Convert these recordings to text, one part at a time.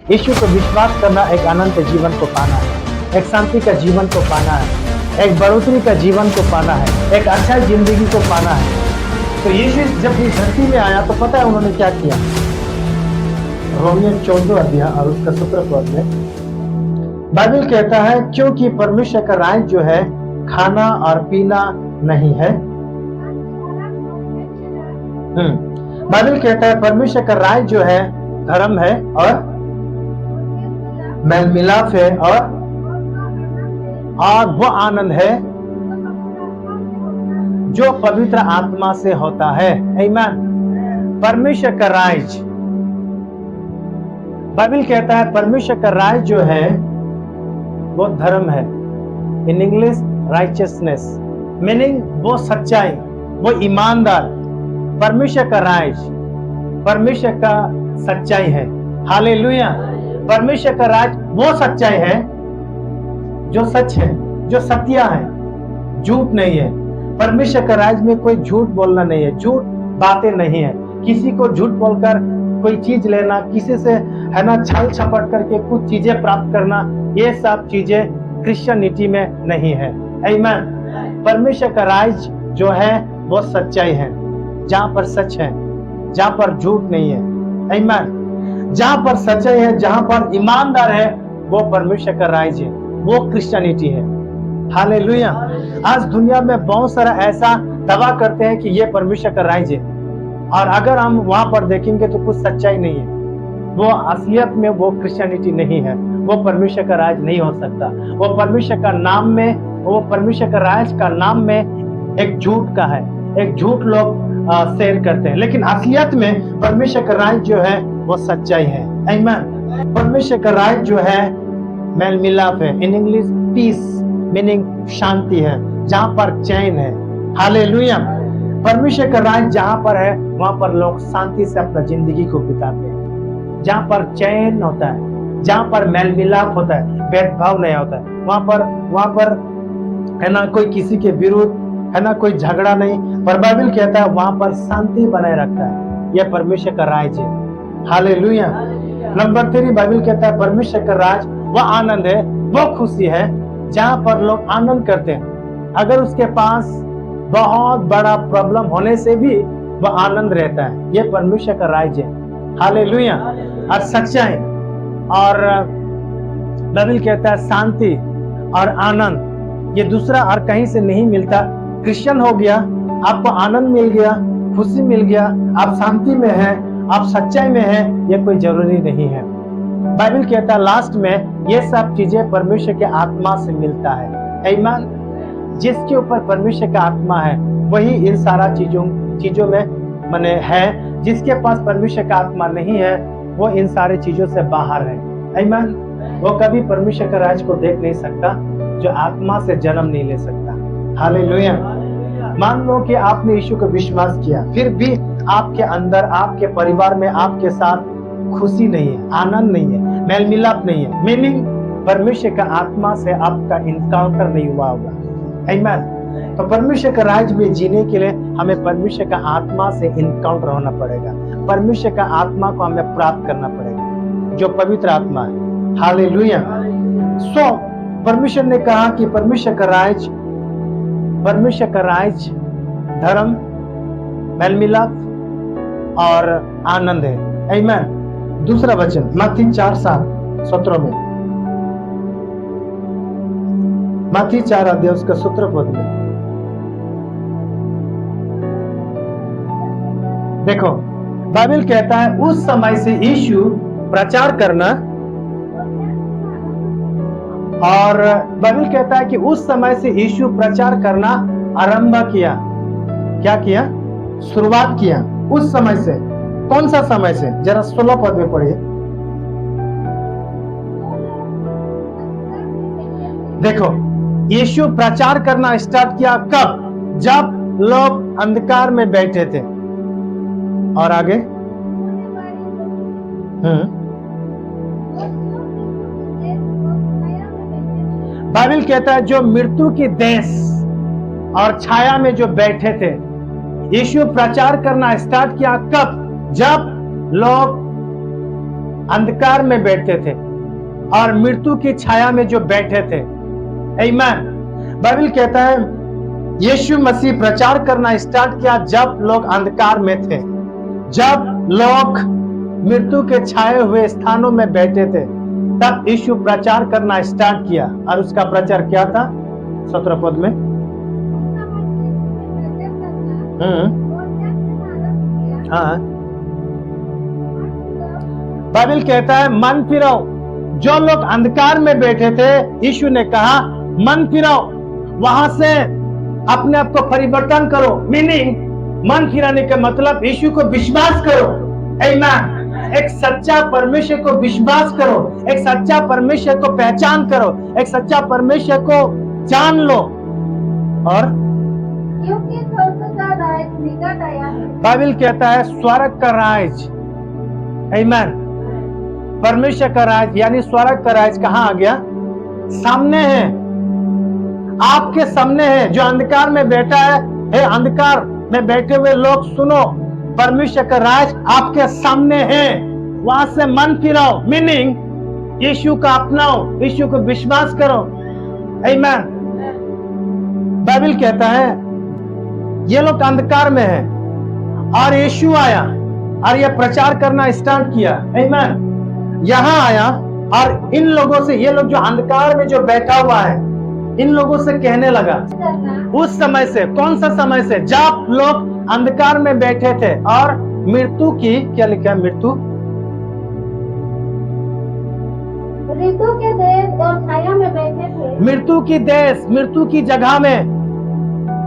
यीशु को विश्वास करना एक अनंत जीवन को पाना है, एक शांति का जीवन को पाना है, एक बढ़ोतरी का जीवन को पाना है, एक अच्छा जिंदगी को पाना है। तो यीशु जब इस धरती में आया तो पता है उन्होंने क्या किया? रोमियो 14 अध्याय और उसका 17 पद में बाइबल कहता है, क्योंकि परमेश्वर का राज्य जो है खाना और पीना नहीं है। बाइबल कहता है परमेश्वर का राज्य जो है धर्म है और मेल मिलाप है और वो आनंद है जो पवित्र आत्मा से होता है। आमीन। परमेश्वर का राज्य, बाइबल कहता है परमेश्वर का राज्य जो है वो धर्म है। इन इंग्लिश राइचियसनेस, मीनिंग वो सच्चाई, वो ईमानदार। परमेश्वर का राज्य, परमेश्वर का सच्चाई है। हालेलुया। परमेश्वर का राज्य वो सच्चाई है जो सच है, जो सत्य है, झूठ नहीं है। परमेश्वर का राज्य में कोई झूठ बोलना नहीं है, झूठ बातें नहीं है। किसी को झूठ बोलकर कोई चीज लेना, किसी से है ना छल छपट करके कुछ चीजें प्राप्त करना, ये सब चीजें क्रिश्चियनिटी में नहीं है। आमीन। परमेश्वर का राज्य जो है वो सच्चाई है, जहां पर सच है, जहां पर झूठ नहीं है। आमीन। जहां पर सच्चाई है, जहां पर ईमानदार है, वो परमेश्वर का राज्य है, वो क्रिश्चियनिटी है। हालेलुया। आज दुनिया में बहुत सारा ऐसा दावा करते हैं कि ये परमेश्वर का राज्य है, और अगर हम वहां पर देखेंगे तो कुछ सच्चाई नहीं है। वो असलियत में वो क्रिश्चियनिटी नहीं है, वो परमेश्वर का राज नहीं हो सकता। वो परमेश्वर का नाम में, वो परमेश्वर का राज का नाम में एक झूठ का है, एक झूठ लोग शेयर करते हैं, लेकिन असलियत में परमेश्वर का राज जो है वो सच्चाई है। आमीन। परमेश्वर का राज जो है मेल मिलाप है। इन इंग्लिश पीस, मीनिंग शांति है, जहां पर चैन है। हालेलुया। परमेश्वर का राज जहां पर है वहां पर लोग शांति से अपना जिंदगी को बिताते हैं, जहां पर चैन होता है, जहां पर मेल मिलाप होता है, भेदभाव नहीं होता है, वहां पर है ना कोई किसी के विरुद्ध, है ना कोई झगड़ा नहीं। पर बाइबल कहता है वहां पर शांति बनाए रखता है। यह परमेश्वर का राज है। हालेलुया। नंबर 3, बाइबल कहता है परमेश्वर का राज वो आनंद है, वो खुशी है, जहां पर लोग आनंद करते हैं। अगर उसके पास बहुत बड़ा प्रॉब्लम होने से भी वो आनंद रहता है। ये परमेश्वर का राज्य है। हालेलुया। और सच्चाई और बाइबल कहता है शांति और आनंद, ये दूसरा और कहीं से नहीं मिलता। क्रिश्चियन हो गया, आपको आनंद मिल गया, खुशी मिल गया, आप शांति में हैं, आप सच्चाई में हैं, ये कोई जरूरी नहीं है। बाइबल कहता है लास्ट में ये सब चीजें परमेश्वर के आत्मा से मिलता है। आमीन। जिसके ऊपर परमेश्वर का आत्मा है वही इन सारा चीजों में मने है। जिसके पास परमेश्वर का आत्मा नहीं है वो इन सारी चीजों से बाहर है। आमीन। वो कभी परमेश्वर का राज को देख नहीं सकता जो आत्मा से जन्म नहीं ले सकता। हालेलुया। मान लो कि आपने यीशु को विश्वास किया, फिर भी आपके अंदर, आपके परिवार में आपके साथ खुशी नहीं है, आनंद नहीं है, मेल मिलाप नहीं है, मीनिंग परमेश्वर का आत्मा से आपका इनकाउंटर नहीं हुआ होगा। आमीन। तो परमेश्वर का राज्य में जीने के लिए हमें परमेश्वर का आत्मा से इनकाउंटर होना पड़ेगा। परमेश्वर का आत्मा को हमें प्राप्त करना पड़ेगा जो पवित्र आत्मा है। हालेलुया। सो परमेश्वर ने कहा कि परमेश्वर का राज्य धर्म, मेल मिलाप और आनंद है। आमीन। दूसरा वचन मत्ती 4:17 में, मत्ती 4 अध्याय उसका 17 पद में देखो, बाइबल कहता है उस समय से यीशु प्रचार करना, और बाइबल कहता है कि उस समय से यीशु प्रचार करना आरंभ किया। क्या किया? शुरुआत किया। उस समय से, कौन सा समय से? जरा 16 पद में पढ़िए। देखो, यीशु प्रचार करना स्टार्ट किया कब? जब लोग अंधकार में बैठे थे। और आगे बाइबल कहता है जो मृत्यु की देश और छाया में जो बैठे थे, यीशु प्रचार करना स्टार्ट किया कब? जब लोग अंधकार में बैठते थे और मृत्यु की छाया में जो बैठे थे। आमीन। बाइबल कहता है यीशु मसीह प्रचार करना स्टार्ट किया जब लोग अंधकार में थे, जब लोग मृत्यु के छाए हुए स्थानों में बैठे थे, तब यीशु प्रचार करना स्टार्ट किया। और उसका प्रचार क्या था? 17 पद में हाँ, बाइबल कहता है मन फिराओ। जो लोग अंधकार में बैठे थे, यीशु ने कहा मन फिराओ, वहां से अपने आप को परिवर्तन करो। मीनिंग मन फिराने का मतलब यीशु को विश्वास करो। आमीन। एक सच्चा परमेश्वर को विश्वास करो, एक सच्चा परमेश्वर को पहचान करो, एक सच्चा परमेश्वर को जान लो। और क्योंकि स्वर्ग का राज्य निकट आया है। बाइबल कहता है स्वर्ग का राज। आमीन। परमेश्वर का राज यानी स्वर्ग का राज कहां आ गया? सामने है, आपके सामने है। जो अंधकार में बैठा है अंधकार में बैठे हुए लोग सुनो, परमेश्वर का राज आपके सामने है। वहां से मन फिराओ। मीनिंग यीशु का अपनाओ, यीशु को विश्वास करो। आमीन। बाइबल कहता है ये लोग अंधकार में है और यीशु आया और ये प्रचार करना स्टार्ट किया। आमीन। यहां आया और इन लोगों से, ये लोग जो अंधकार में जो बैठा हुआ है, इन लोगों से कहने लगा। उस समय से, कौन सा समय से? जब लोग अंधकार में बैठे थे और मृत्यु की, क्या लिखा है? ऋतु के देश और छाया में बैठे थे। मृत्यु की देश, मृत्यु की जगह में।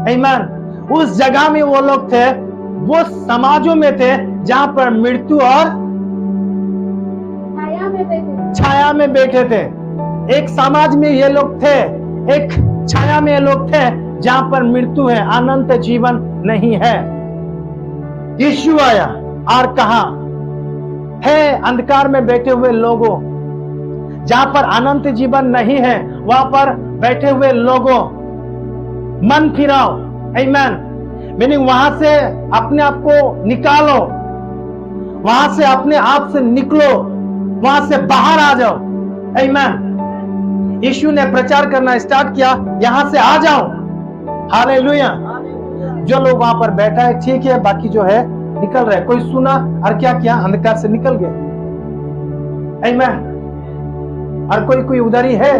आमीन। उस जगह में वो लोग थे, वो समाजों में थे जहां पर मृत्यु और छाया में बैठे थे। एक समाज में ये लोग थे, एक छाया में ये लोग थे जहां पर मृत्यु है, अनंत जीवन नहीं है। यीशु आया और कहा है अंधकार में बैठे हुए लोगों, जहां पर अनंत जीवन नहीं है, वहां पर बैठे हुए लोगों मन फिराओ। आमीन। मीनिंग वहां से अपने आप को निकालो, वहां से अपने आप से निकलो, वहां से बाहर आ जाओ। आमीन। यीशु ने प्रचार करना स्टार्ट किया, यहां से आ जाओ। हालेलुया। जो लोग वहां पर बैठा है ठीक है, बाकी जो है निकल रहे। कोई सुना और क्या किया? अंधकार से निकल गया। आमीन। और कोई उधर ही है,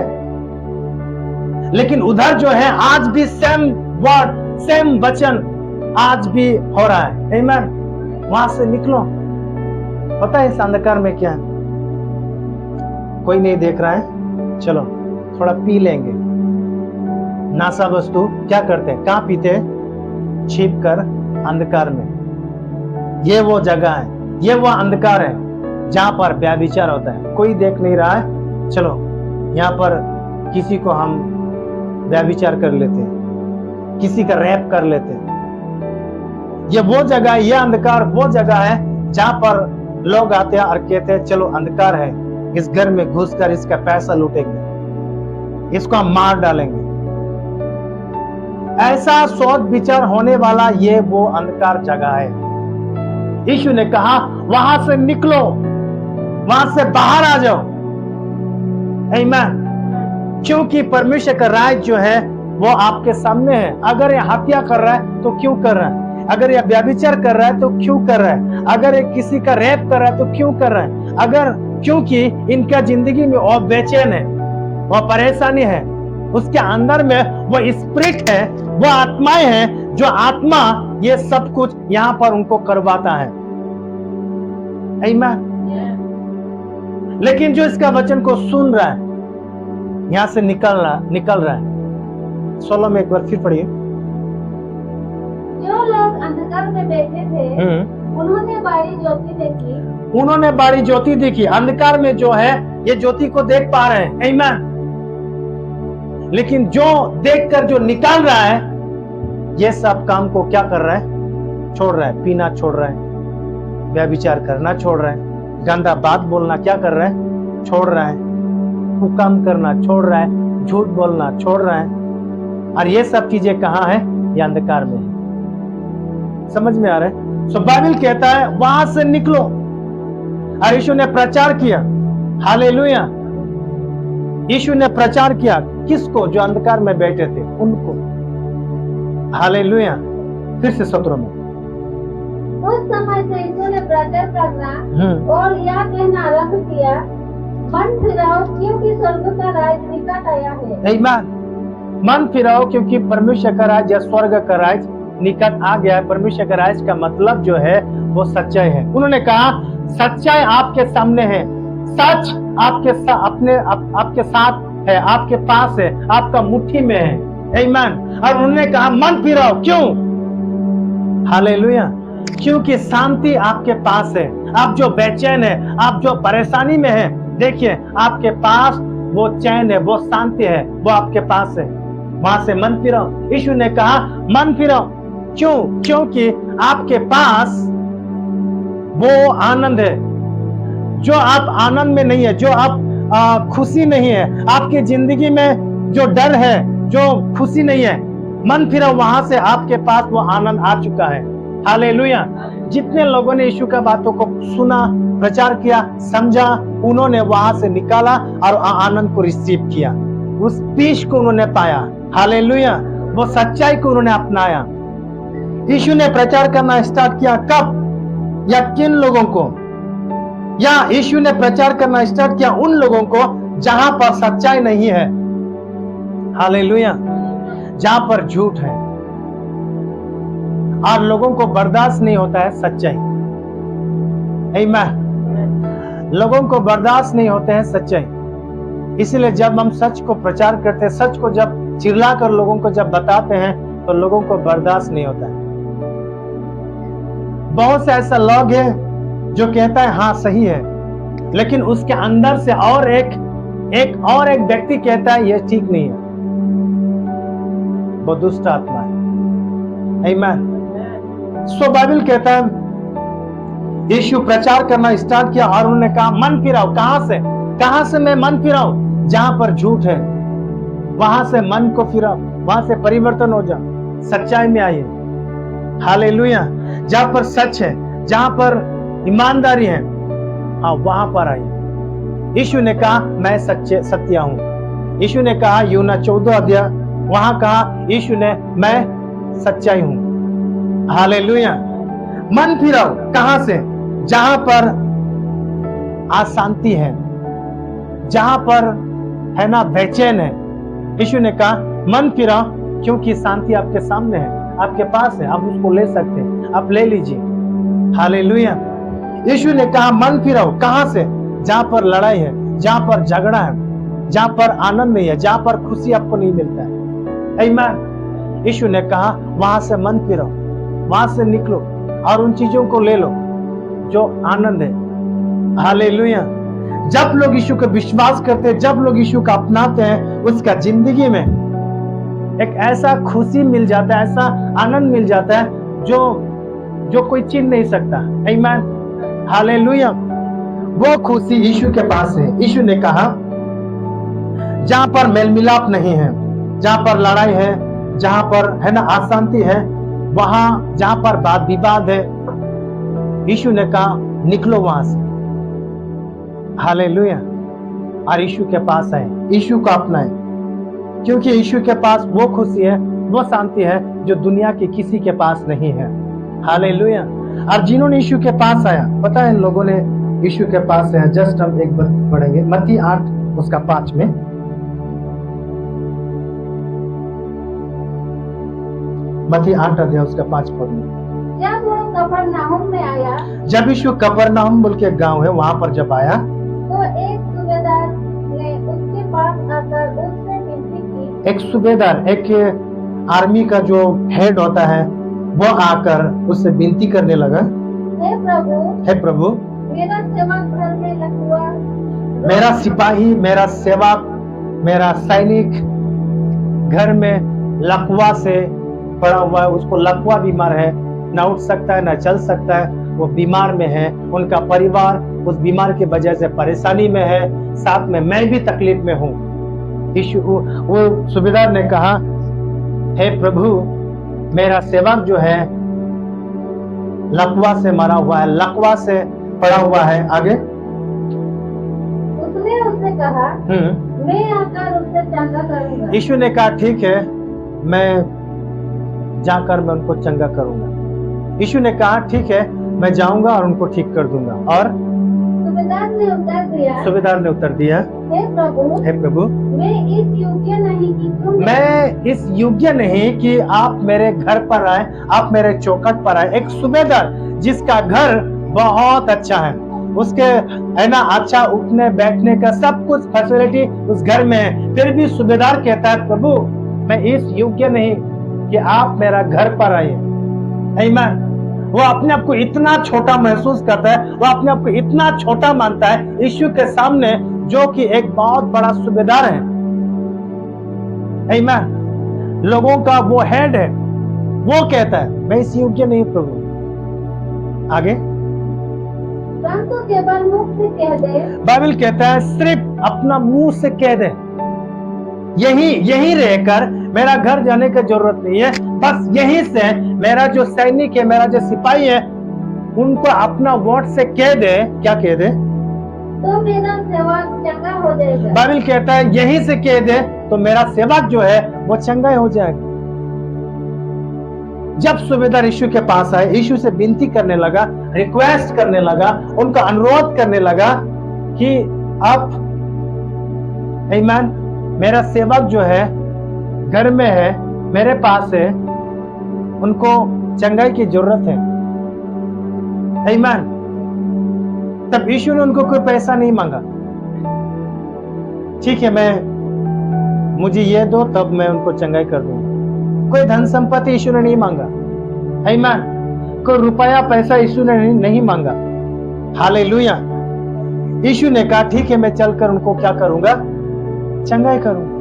लेकिन उधर जो है आज भी सेम वर्ड, सेम वचन आज भी हो रहा है। आमीन। वहां से निकलो। पता है इस अंधकार में क्या है? कोई नहीं देख रहा है, चलो थोड़ा पी लेंगे। नासा वस्तु क्या करते हैं? कहां पीते हैं? छिप कर अंधकार में। ये वो जगह है, ये वो अंधकार है जहां पर व्यभिचार होता है। कोई देख नहीं रहा है, चलो यहां पर किसी को हम व्यभिचार कर लेते हैं, किसी का रेप कर लेते हैं। ये वो जगह, ये अंधकार वो जगह है जहां पर लोग आते हैं और कहते हैं चलो अंधकार है, इस घर में घुसकर इसका पैसा लूटेंगे, इसको हम मार डालेंगे। ऐसा सोच विचार होने वाला ये वो अंधकार जगह है। यीशु ने कहा वहां से निकलो, वहां से बाहर आ जाओ। आमीन। क्योंकि परमेश्वर का राज जो है वो आपके सामने है। अगर ये हत्या कर रहा है तो क्यों कर रहा है? अगर ये व्यभिचार कर रहा है तो क्यों कर रहा है? अगर ये किसी का रेप कर रहा है तो क्यों कर रहा है? अगर, क्योंकि इनका जिंदगी में वो बेचैन है, वो परेशानी है, उसके अंदर में वो स्पिरिट है, वो आत्माएं हैं, जो आत्मा ये सब कुछ यहां पर उनको करवाता है। आमीन। लेकिन जो इसका वचन को सुन रहा है, यहां से निकल रहा है। 16 में एक बार फिर पढ़िए। जो लोग अंधकार में बैठे थे उन्होंने बड़ी ज्योति देखी। उन्होंने बड़ी ज्योति देखी। अंधकार में जो है ये ज्योति को देख पा रहे हैं। आमीन। लेकिन जो देखकर जो निकाल रहा है, ये सब काम को क्या कर रहा है? छोड़ रहा है। पीना छोड़ रहा है, व्यभिचार करना छोड़ रहा है, गंदा बात बोलना क्या कर रहा है? छोड़ रहा है, कुकर्म करना छोड़ रहा है, झूठ बोलना छोड़ रहा है। और ये सब चीजें कहां है? ये अंधकार में है। समझ में आ रहा है? सो बाइबल कहता है वहां से निकलो। और यीशु ने प्रचार किया, हालेलुया। यीशु ने प्रचार किया किसको? जो अंधकार में बैठे थे उनको, हालेलुया। फिर से 17 में, उस समय से यीशु ने प्रचार करना और यह कहना आरंभ किया, मन फिराओ क्योंकि स्वर्ग का राज निकट आया है। आमीन। मन फिराओ क्योंकि परमेश्वर का राज या स्वर्ग का राज निकट आ गया है। परमेश्वर का राज का मतलब जो है वो सच्चाई है। उन्होंने कहा सच्चाई आपके सामने है, सच आपके साथ है, आपके पास है, आपका मुट्ठी में है। आमीन। और उन्होंने कहा मन फिराओ, क्यों? हालेलुया। क्योंकि शांति आपके पास है। आप जो बेचैन है, आप जो परेशानी में है, देखिए आपके पास वो चैन है, वो शांति है, वो आपके पास है। वहां से मन फिराओ। यीशु ने कहा मन फिराओ, क्यों? क्योंकि आपके पास वो आनंद है। जो आप आनंद में नहीं है, जो आप खुशी नहीं है, आपकी जिंदगी में जो डर है, जो खुशी नहीं है, मन फिराओ, वहां से आपके पास वो आनंद आ चुका है। हालेलुया। जितने लोगों ने यीशु का बातों को सुना, प्रचार किया, समझा, उन्होंने वहां से निकाला और आनंद को रिसीव किया, उस पीस को उन्होंने पाया। हालेलुया। वो सच्चाई को उन्होंने अपनाया। यीशु ने प्रचार करना स्टार्ट किया कब या किन लोगों को? या यीशु ने प्रचार करना स्टार्ट किया उन लोगों को जहां पर सच्चाई नहीं है। हालेलुया। जहां पर झूठ है और लोगों को बर्दाश्त नहीं होता है सच्चाई। आमीन। लोगों को बर्दाश्त नहीं होते हैं सच्चाई। इसलिए जब हम सच को प्रचार करते हैं, सच को जब चिल्ला कर लोगों को जब बताते हैं, तो लोगों को बर्दाश्त नहीं होता है। बहुत से ऐसा लोग हैं जो कहता है हाँ सही है, लेकिन उसके अंदर से और एक व्यक्ति कहता है यह ठीक नहीं है। वो दुष्ट आत्मा है। आमीन। सो बाइबल कहता है यीशु प्रचार करना स्टार्ट किया और उन्होंने कहा मन फिराओ। कहां से मैं मन फिराऊं? जहां पर झूठ है वहां से मन को फिराओ, वहां से परिवर्तन हो जाओ, सच्चाई में आइए। हालेलुया। जहां पर सच है, जहां पर ईमानदारी है, हाँ वहां पर आइए। यीशु ने कहा मैं सत्य हूं। यीशु ने कहा यूहन्ना 14 अध्याय, वहां कहा यीशु ने मैं सच्चाई हूं। हालेलुया। मन फिराओ कहां से? जहां पर अशांति है, जहां पर है ना बेचैन है। यीशु ने कहा मन फिराओ क्योंकि शांति आपके सामने है, आपके पास है, आप उसको ले सकते हैं, आप ले लीजिए। हालेलुया। यीशु ने कहा मन फिराओ कहां से? जहां पर लड़ाई है, जहां पर झगड़ा है, जहां पर आनंद नहीं है, जहां पर खुशी आपको नहीं मिलता है। आमीन। यीशु ने कहा वहां से मन फिराओ, वहां से निकलो और उन चीजों को ले लो जो आनंद है। हालेलुया। जब लोग यीशु को विश्वास करते हैं, जब लोग यीशु को अपनाते हैं, उसका जिंदगी में एक ऐसा खुशी मिल जाता है, ऐसा आनंद मिल जाता है जो कोई छीन नहीं सकता। आमीन। हालेलुया। वो खुशी यीशु के पास है। यीशु ने कहा जहां पर मेल मिलाप नहीं है, जहां पर लड़ाई है, जहां पर है ना अशांति है, वहां जहां पर वाद विवाद है, यीशु ने कहा निकलो वहां से। हालेलुया। और यीशु के पास आए, यीशु को अपनाएं, क्योंकि यीशु के पास वो खुशी है, वो शांति है जो दुनिया के किसी के पास नहीं है। हालेलुया। और जिन्होंने यीशु के पास आया, पता है इन लोगों ने यीशु के पास आया। जस्ट हम एक बार पढ़ेंगे मत्ती 8 उसका 5 में। मत्ती 8 अध्याय उसका 5 पद में। जब वो कफरनहूम में आया, जब यीशु कफरनहूम बोल के एक गांव है, वहां पर जब आया तो एक सूबेदार ने उसके पास आकर उससे विनती की। एक सूबेदार, एक आर्मी का जो हेड होता है, वो आकर उससे विनती करने लगा, हे प्रभु, मेरा सेवक घर में लकवा, मेरा सिपाही, मेरा सेवक, मेरा सैनिक घर में लकवा से पड़ा हुआ है। उसको लकवा बीमार है, ना उठ सकता है, ना चल सकता है, वो बीमार में है। उनका परिवार उस बीमार की वजह से परेशानी में है, साथ में मैं भी तकलीफ में हूँ। वो सूबेदार ने कहा, हे प्रभु, मेरा सेवक जो है लकवा से मरा हुआ है, लकवा से पड़ा हुआ है। आगे उसने उससे कहा, मैं आकर उससे चंगा करूंगा। यीशु ने कहा ठीक है, मैं जाकर मैं उनको चंगा करूंगा। यीशु ने कहा ठीक है, मैं जाऊंगा और उनको ठीक कर दूंगा। और सूबेदार ने उत्तर दिया, हे प्रभु, मैं इस योग्य नहीं कि तुम मैं इस योग्य नहीं कि आप मेरे घर पर आए, आप मेरे चौखट पर आए। एक सूबेदार जिसका घर बहुत अच्छा है, उसके है ना अच्छा उठने बैठने का सब कुछ फैसिलिटी उस घर में है, फिर भी सूबेदार कहता है प्रभु मैं इस योग्य नहीं कि आप मेरा घर पर आइए। आमीन। वो अपने आप को इतना छोटा महसूस करता है, वो अपने आप को इतना छोटा मानता है यीशु के सामने, जो कि एक बहुत बड़ा सूबेदार है। आमीन। लोगों का वो हेड है, वो कहता है मैं इस योग्य नहीं प्रभु। आगे परंतु केवल मुख से कह दे। बाइबल कहता है सिर्फ अपना मुंह से कह दे, यही रहकर मेरा घर जाने की जरूरत नहीं है, बस यहीं से मेरा जो सैनिक है, मेरा जो सिपाही है, उनको अपना वर्ड से कह दे। क्या कह दे? तो मेरा सेवक चंगा हो जाएगा। बाइबल कहता है यहीं से कह दे तो मेरा सेवक जो है वो चंगा हो जाएगा। जब सूबेदार यीशु के पास आए, यीशु से विनती करने लगा, रिक्वेस्ट करने लगा, उनका अनुरोध करने लगा कि अब आमीन, मेरा सेवक जो है घर में है, मेरे पास है, उनको चंगाई की जरूरत है। आमीन। तब यीशु ने उनको कोई पैसा नहीं मांगा, ठीक है मुझे ये दो तब मैं उनको चंगाई कर दूंगा। कोई धन संपत्ति यीशु ने नहीं मांगा। आमीन। कोई रुपया पैसा यीशु ने नहीं मांगा। हालेलुया। यीशु ने कहा ठीक है, मैं चलकर उनको क्या करूंगा? चंगाई करूंगा।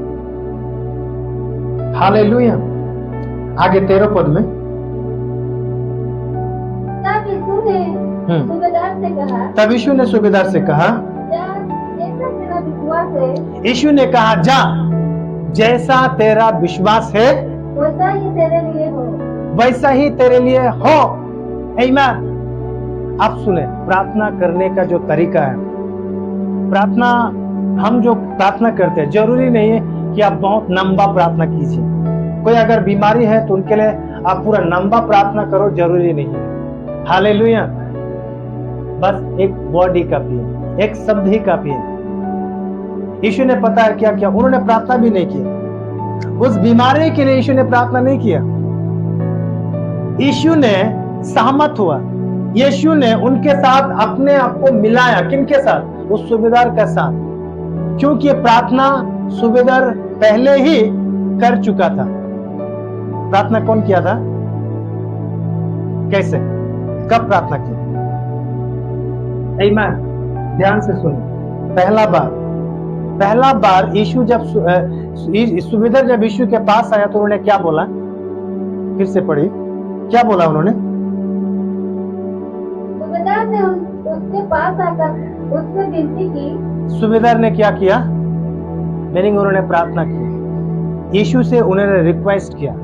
हालेलुया। आगे 13 पद में तब यीशु ने सूबेदार से कहा, यीशु ने कहा जा, जैसा तेरा विश्वास है वैसा ही तेरे लिए हो। वैसा ही तेरे लिए हो। आमीन। आप सुने, प्रार्थना करने का जो तरीका है, प्रार्थना हम जो प्रार्थना करते हैं, जरूरी नहीं है कि आप बहुत लंबा प्रार्थना कीजिए। कोई अगर बीमारी है तो उनके लिए आप पूरा लंबा प्रार्थना करो, जरूरी नहीं है। हालेलुया। बस एक वर्ड ही काफी है, एक शब्द ही काफी है। यीशु ने पता है क्या किया, उन्होंने प्रार्थना भी नहीं की। उस बीमारी के लिए यीशु ने प्रार्थना नहीं किया, यीशु ने सहमत हुआ। यीशु ने उनके साथ अपने आप को मिलाया। किनके साथ? उस सूबेदार के साथ, क्योंकि प्रार्थना सूबेदार पहले ही कर चुका था। प्रार्थना कौन किया था? कैसे? कब प्रार्थना की? आमीन। ध्यान से सुनो। पहला बार यीशु जब सूबेदार जब यीशु के पास आया तो उन्होंने क्या बोला? फिर से पढ़िए, क्या बोला उन्होंने? सूबेदार ने उसके पास आकर उससे विनती की। सूबेदार ने क्या किया? मीनिंग उन्होंने प्रार्थना की, यीशु से उन्होंने रिक्वेस्ट किया।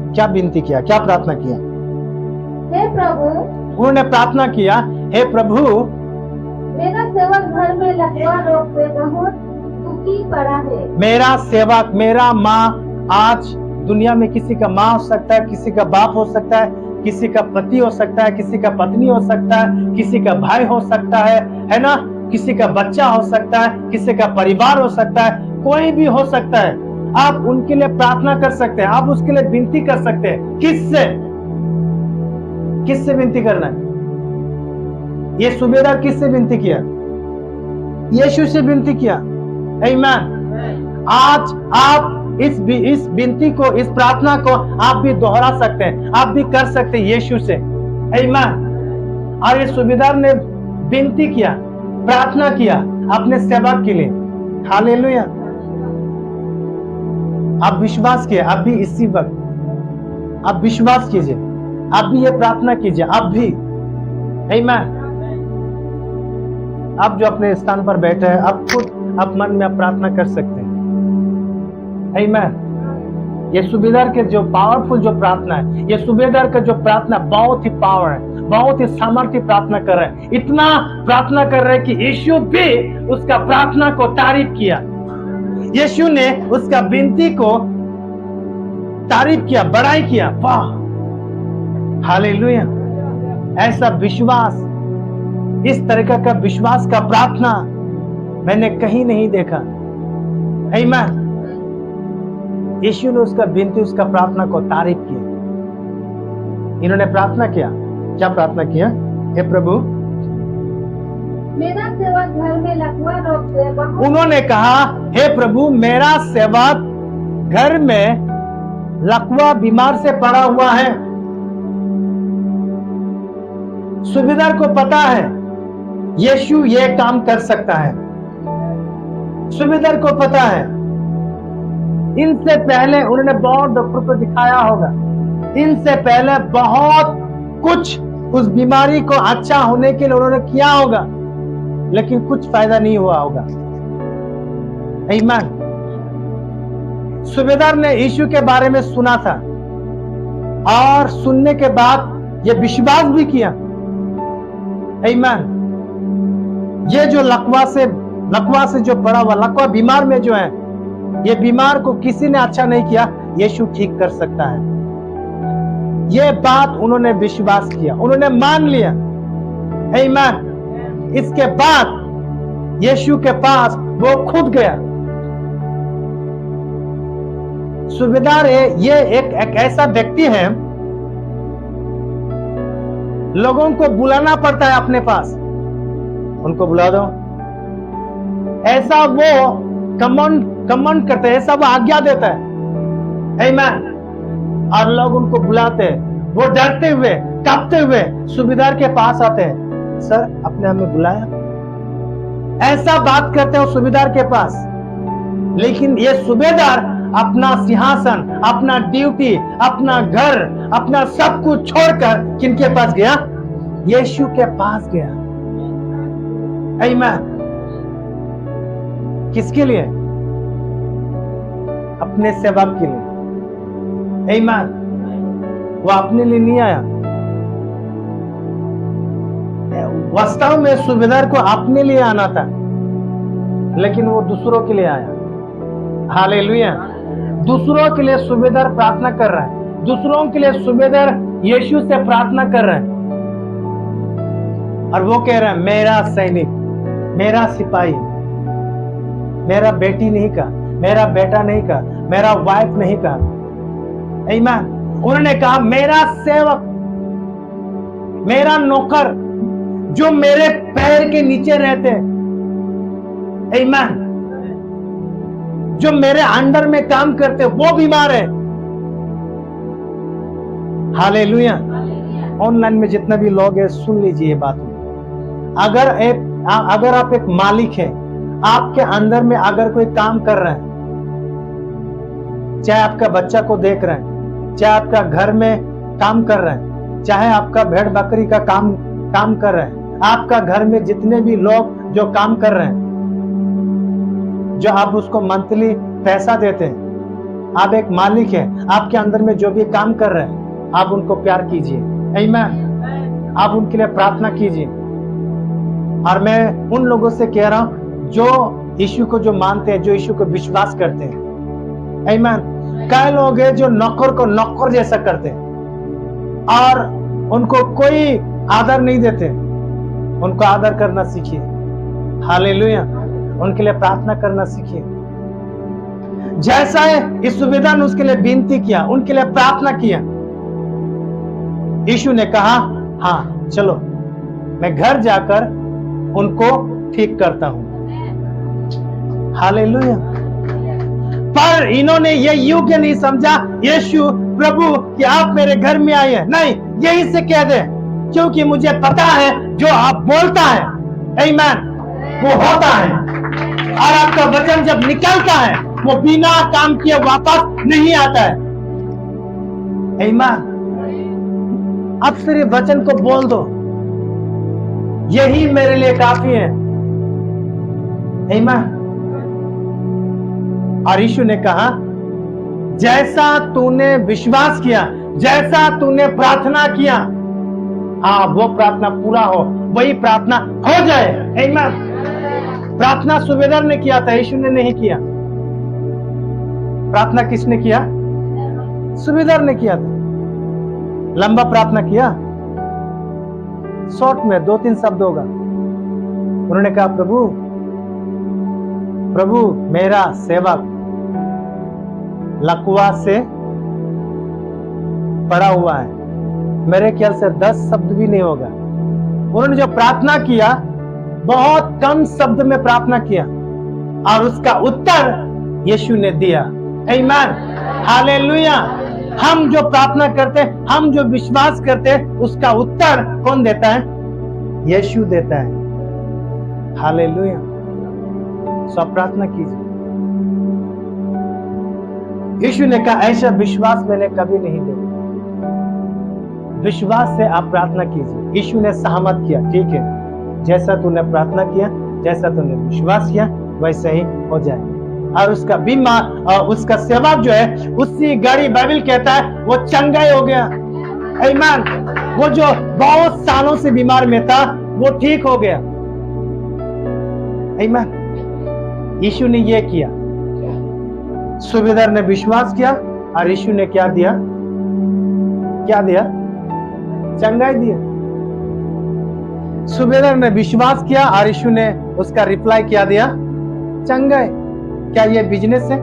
क्या विनती किया? क्या प्रार्थना किया? हे प्रभु, उन्होंने प्रार्थना किया, हे प्रभु, मेरा सेवक घर में लकवा रोग से बहुत दुखी पड़ा है। मेरा सेवक, मेरा माँ, आज दुनिया में किसी का माँ हो सकता है, किसी का बाप हो सकता है, किसी का पति हो सकता है, किसी का पत्नी हो सकता है, किसी का भाई हो सकता है ना, किसी का बच्चा हो सकता है, किसी का परिवार हो सकता है, कोई भी हो सकता है। आप उनके लिए प्रार्थना कर सकते हैं, आप उसके लिए विनती कर सकते हैं। किससे विनती करना है? ये सूबेदार किससे विनती किया? यीशु से विनती किया। आमीन। आज आप इस विनती को, इस प्रार्थना को आप भी दोहरा सकते हैं, आप भी कर सकते हैं यीशु से। आमीन। और ये सूबेदार ने विनती किया, प्रार्थना किया अपने सेवक के लिए। हालेलुया। आप विश्वास किए, आप भी इसी वक्त आप विश्वास कीजिए, आप भी ये प्रार्थना कीजिए, आप भी। आमीन। आप जो अपने स्थान पर बैठे हैं, आप खुद आप मन में आप प्रार्थना कर सकते हैं। आमीन। ये सूबेदार के जो पावरफुल जो प्रार्थना है, ये सूबेदार का जो प्रार्थना बहुत ही पावर है, बहुत ही सामर्थ्य प्रार्थना कर रहे हैं। इतना प्रार्थना कर रहे हैं कि यीशु भी उसका प्रार्थना को तारीफ किया। यीशु ने उसका विनती को तारीफ किया, बड़ाई किया। वाह, हालेलुया। ऐसा विश्वास, इस तरह का विश्वास का प्रार्थना मैंने कहीं नहीं देखा। आमीन। यीशु ने उसका विनती, उसका प्रार्थना को तारीफ किया। इन्होंने प्रार्थना किया, क्या प्रार्थना किया? हे प्रभु, मेरा सेवक घर में लकवा रोग से बहुत उन्होंने कहा, हे प्रभु, मेरा सेवक घर में लकवा बीमार से पड़ा हुआ है। सूबेदार को पता है यीशु ये काम कर सकता है। सूबेदार को पता है, इनसे पहले उन्होंने बहुत डॉक्टर को दिखाया होगा, इनसे पहले बहुत कुछ उस बीमारी को अच्छा होने के लिए उन्होंने किया होगा, लेकिन कुछ फायदा नहीं हुआ होगा। आमीन। सूबेदार ने यीशु के बारे में सुना था और सुनने के बाद यह विश्वास भी किया। आमीन। ये जो लकवा से जो पड़ा हुआ, लकवा बीमार में जो है, ये बीमार को किसी ने अच्छा नहीं किया, यीशु ठीक कर सकता है। ये बात उन्होंने विश्वास किया, उन्होंने मान लिया। आमीन। इसके बाद यीशु के पास वो खुद गया। सूबेदार ये एक ऐसा व्यक्ति है, लोगों को बुलाना पड़ता है अपने पास, उनको बुला दो, ऐसा वो कमांड करते हैं, ऐसा वो आज्ञा देता है। आमीन। और लोग उनको बुलाते हैं, वो डरते हुए, कांपते हुए सूबेदार के पास आते हैं। सर, आपने हमें बुलाया? ऐसा बात करते हैं सूबेदार के पास। लेकिन ये सूबेदार अपना सिंहासन, अपना ड्यूटी, अपना घर, अपना सब कुछ छोड़कर किनके पास गया? यीशु के पास गया। आमीन। किसके लिए? अपने सेवक के लिए। आमीन। वो अपने लिए नहीं आया। वास्तव में सूबेदार को अपने लिए आना था, लेकिन वो दूसरों के लिए आया। हालेलुया। दूसरों के लिए सूबेदार प्रार्थना कर रहा है, दूसरों के लिए सूबेदार यीशु से प्रार्थना कर रहा है। और वो कह रहा है, मेरा सैनिक, मेरा सिपाही, मेरा बेटी नहीं कहा, मेरा बेटा नहीं कहा, मेरा वाइफ नहीं कहा। आमीन। उन्होंने कहा, मेरा सेवक, मेरा नौकर, जो मेरे पैर के नीचे रहते हैं। आमीन। जो मेरे अंडर में काम करते, वो बीमार है। हालेलुया। ऑनलाइन में जितना भी लोग हैं, सुन लीजिए ये बात। अगर आप एक मालिक हैं, आपके अंदर में अगर कोई काम कर रहा है, चाहे आपका बच्चा को देख रहे हैं, चाहे आपका घर में काम कर रहे हैं, चाहे आपका भेड़ बकरी का काम कर रहे हैं, आपका घर में जितने भी लोग जो काम कर रहे हैं, जो आप उसको मंथली पैसा देते हैं, आप एक मालिक हैं, आपके अंदर में जो भी काम कर रहे हैं, आप उनको प्यार कीजिए। आमीन। आप उनके लिए प्रार्थना कीजिए। और मैं उन लोगों से कह रहा हूं जो यीशु को जो मानते हैं, जो यीशु को विश्वास करते हैं। आमीन। कई लोग हैं जो नौकर को नौकर जैसा करते हैं और उनको कोई आदर नहीं देते। उनको आदर करना सीखिए। हालेलुया। उनके लिए प्रार्थना करना सीखिए। जैसा है इस सूबेदार ने उसके लिए विनती किया, उनके लिए प्रार्थना किया। यीशु ने कहा, हाँ चलो, मैं घर जाकर उनको ठीक करता हूं। हालेलुया। पर इन्होंने ये योग्य नहीं समझा, यीशु प्रभु कि आप मेरे घर में आए हैं। नहीं, यही से कह दे, क्योंकि मुझे पता है जो आप बोलता है, आमीन, वो होता है। और आपका वचन जब निकलता है, वो बिना काम किए वापस नहीं आता है। आमीन। अब सिर्फ वचन को बोल दो, यही मेरे लिए काफी है। आमीन। और यीशु ने कहा, जैसा तूने विश्वास किया, जैसा तूने प्रार्थना किया, हाँ वो प्रार्थना पूरा हो, वही प्रार्थना हो जाए। आमीन। प्रार्थना सुबेदार ने किया था, यीशु ने नहीं किया। प्रार्थना किसने किया? सुबेदार ने किया था। लंबा प्रार्थना किया, शॉर्ट में 2-3 शब्द होगा। उन्होंने कहा, प्रभु प्रभु मेरा सेवक लकवा से पड़ा हुआ है। मेरे ख्याल से 10 शब्द भी नहीं होगा। उन्होंने जो प्रार्थना किया, बहुत कम शब्द में प्रार्थना किया और उसका उत्तर यीशु ने दिया। आमीन, हालेलुया। हम जो प्रार्थना करते हैं, हम जो विश्वास करते हैं, उसका उत्तर कौन देता है? यीशु देता है। हालेलुया। सब प्रार्थना कीजिए। यीशु ने कहा, ऐसा विश्वास मैंने कभी नहीं देखा। विश्वास से आप प्रार्थना कीजिए। यीशु ने सहमत किया, ठीक है, जैसा तूने प्रार्थना किया, जैसा तूने विश्वास किया, वैसे ही हो जाए। और उसका बीमार, उसका सेवक जो है, उसी गाड़ी बाइबल कहता है वो चंगा हो गया। आमीन। वो जो बहुत सालों से बीमार में था, वो ठीक हो गया। आमीन। यीशु ने ये किया। सुबेदार ने विश्वास किया और यीशु ने क्या दिया? क्या दिया? चंगाई दिया। सुबेदार ने विश्वास किया और यीशु ने उसका रिप्लाई क्या दिया? चंगाई। क्या ये बिजनेस है?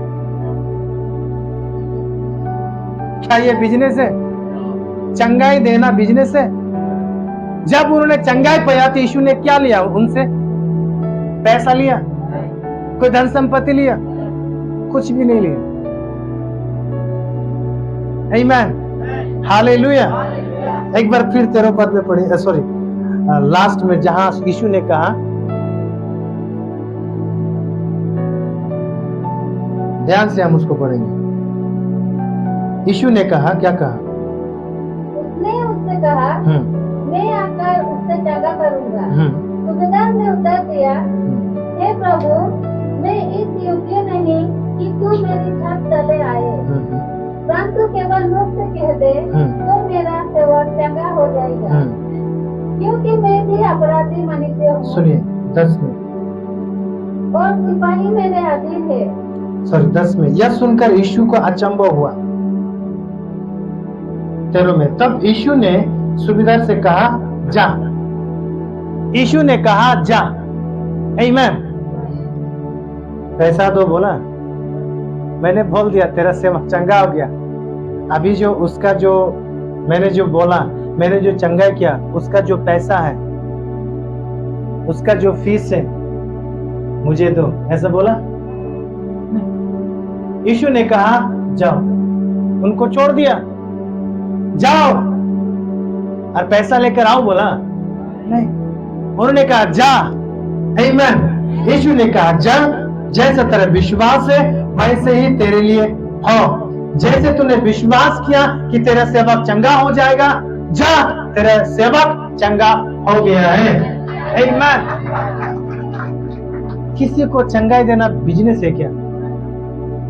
क्या ये बिजनेस है? चंगाई देना बिजनेस है? जब उन्होंने चंगाई पाया तो यीशु ने क्या लिया उनसे? पैसा लिया? कोई धन संपत्ति लिया? कुछ भी नहीं लिया। आमीन, हालेलुया। एक बार फिर 13 पद में पढ़े, सॉरी लास्ट में, जहां यीशु ने कहा, ध्यान से हम उसको पढ़ेंगे। यीशु ने कहा, क्या कहा? उसने उससे कहा, मैं आकर उससे चंगा करूंगा। सुबेदार ने उत्तर दिया, हे प्रभु, मैं इस योग्य नहीं कि तू मेरी छत तले आए, परंतु केवल मुख से कह दे तो मेरा सेवक चंगा हो जाएगा, क्योंकि मैं भी अपराधी मनुष्य हूँ। सुनिए 10 में, और सिपाही मेरे अधीन है। सॉरी 10 में, यह सुनकर यीशु को अचंभव हुआ। 13 में, तब यीशु ने सुबेदार से कहा, जा। यीशु ने कहा, जा। आमीन। पैसा दो बोला, मैंने बोल दिया तेरा सेवक चंगा हो गया। अभी जो उसका जो मैंने जो बोला, मैंने जो चंगा किया, उसका जो पैसा है, उसका जो फीस है, मुझे दो, ऐसा बोला? यीशु ने कहा, जाओ। उनको छोड़ दिया, जाओ और पैसा लेकर आओ बोला? नहीं। उन्होंने कहा, जा। आमीन। यीशु ने कहा, जा, जैसा तेरा विश्वास है वैसे ही तेरे लिए हो। जैसे तूने विश्वास किया कि तेरा सेवक चंगा हो जाएगा, जा, तेरा सेवक चंगा हो गया है। आमीन। किसी को चंगाई देना बिजनेस है क्या?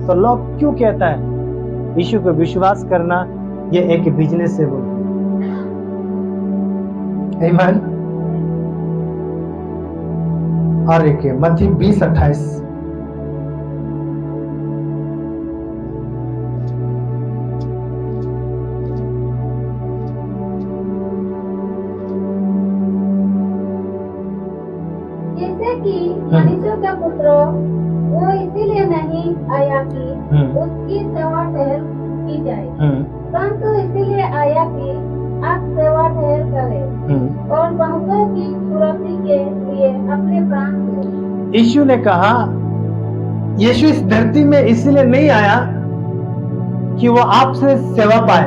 तो लोग क्यों कहता है यीशु को विश्वास करना ये एक बिजनेस है? बोल आमीन। और एक मत्ती 20:28, जैसे कि मनुष्य का पुत्र वो इसीलिए नहीं आया कि उसकी सेवा टहल की जाए, परंतु इसीलिए आया कि आप सेवा ठहर करें और बहुतों की सुरक्षा के लिए अपने प्राण दें। यीशु ने कहा, यीशु इस धरती में इसलिए नहीं आया कि वो आपसे सेवा पाए।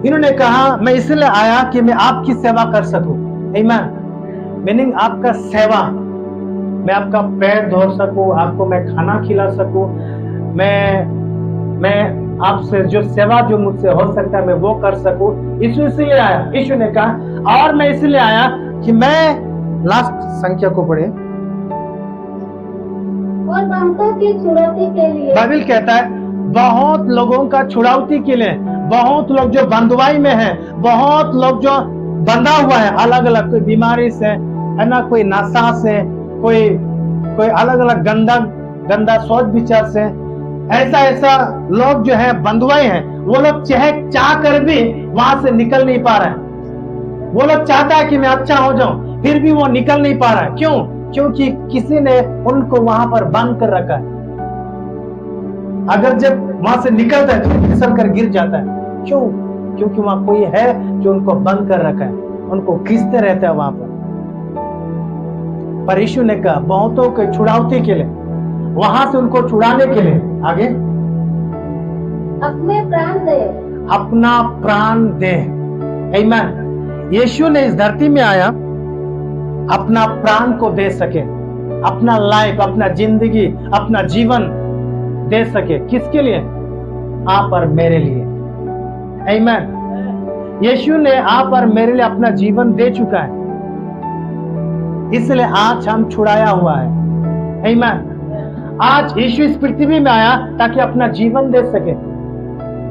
इन्होंने कहा, मैं इसलिए आया कि मैं आपकी सेवा कर सकूं। आमीन। मीनिंग आपका सेवा, मैं आपका पैर धो सकूं, आपको मैं खाना खिला सकूं, मैं आपसे जो सेवा जो मुझसे हो सकता है मैं वो कर सकूं। यीशु इसलिए आया। यीशु ने कहा, और मैं इसलिए आया कि मैं, लास्ट संख्या को पढ़े, और और बहुतों की छुड़ौती के लिए बाइबल कहता है बहुत लोगों का छुड़ौती के लिए, बहुत लोग जो बंधुआई में है, बहुत लोग जो बंधा हुआ है अलग अलग, कोई बीमारी से है ना, कोई नशा से, कोई अलग अलग गंदा सोच विचार से, ऐसा लोग जो है बंधुआई है, वो लोग चाह कर भी वहां से निकल नहीं पा रहे हैं। वो लोग चाहता है कि मैं अच्छा हो जाऊं, फिर भी वो निकल नहीं पा रहा है। क्यों? क्योंकि किसी ने उनको वहां पर बंद कर रखा है। अगर जब वहां से निकलता है तो फिसल कर गिर जाता है। क्यों? क्योंकि वहां कोई है जो उनको बंद कर रखा है, उनको खींचते रहता है वहां पर यीशु ने कहा बहुतों के छुड़ावती के लिए, वहां से उनको छुड़ाने के लिए आगे अपने प्राण दे, अपना प्राण दे। आमीन। यीशु ने इस धरती में आया अपना प्राण को दे सके, अपना लाइफ, अपना जिंदगी, अपना जीवन दे सके। किसके लिए? आप और मेरे लिए। आमीन। यीशु ने आप और मेरे लिए अपना जीवन दे चुका है, इसलिए आज हम छुड़ाया हुआ है। आमीन। आज यीशु इस पृथ्वी में आया ताकि अपना जीवन दे सके।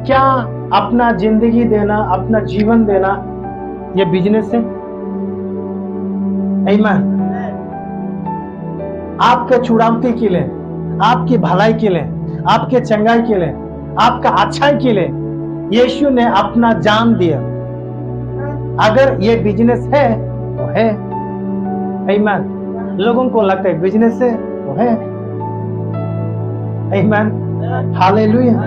क्या अपना जिंदगी देना, अपना जीवन देना ये बिजनेस है? आमीन। आपके छुड़ावती के लिए, आपकी भलाई के लिए, आपके चंगाई के लिए, आपका अच्छाई के लिए यीशु ने अपना जान दिया। अगर ये बिजनेस है तो है। आमीन। लोगों को लगता है बिजनेस है तो है। आमीन। हालेलुया।